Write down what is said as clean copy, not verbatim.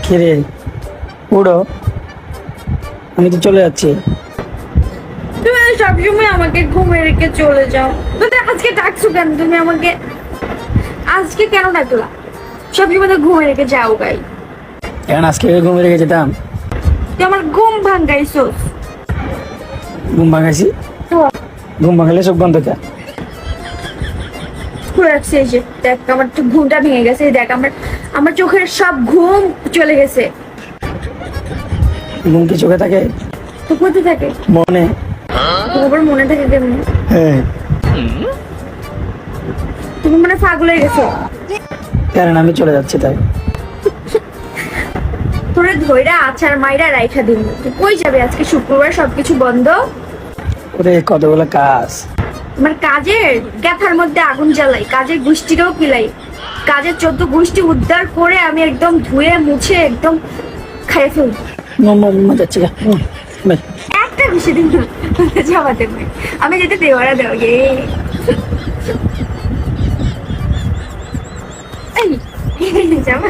খিরে উড়ো, আমি তো চলে যাচ্ছি। তুমি সবসময় আমাকে ঘুমে রেখে চলে যাও। তো আজকে ডাকছো কেন তুমি আমাকে? আজকে কেন ডাকলা? সবসময় তো ঘুমে রেখে যাও গাই। এখন আজকে ঘুমে রেখে যেতাম। তুই আমার ঘুম ভাঙ্গাইছোস। ঘুম ভাঙাইছি? ঘুম ভাঙালে চোখ বন্ধ কে? রাখছে এই যে দেখ, আমার তো ঘুমটা ভেঙে গেছে। এই দেখ আমার আমার চোখের সব ঘুম চলে গেছে। ঘুম কি চোখে থাকে? তো কোথায় থাকে? মনে। তোমার মনে থাকে কেমনি? হ্যাঁ। তুমি মানে পাগল হয়ে গেছো। কারণ আমি চলে যাচ্ছি তাই। তোরে ধইরা আচার মাইরা রাইখা দিন। তুই কই যাবে? আজকে শুক্রবার, সবকিছু বন্ধ। ওরে কতগুলো কাজ। আমার কাজের ক্যাথার মধ্যে আগুন জ্বালাই, কাজের গোষ্ঠীটাও পিলাই, কাজের 14 গোষ্ঠী উদ্ধার করে আমি একদম ধুয়ে মুছে একদম খাইয়ে ফেলবো। যাচ্ছি গা। বাই। একটা বেশি দিন যাওয়াতে পারি আমি, যেতে দেওয়ারা দেওয়া গে। এই যাবা?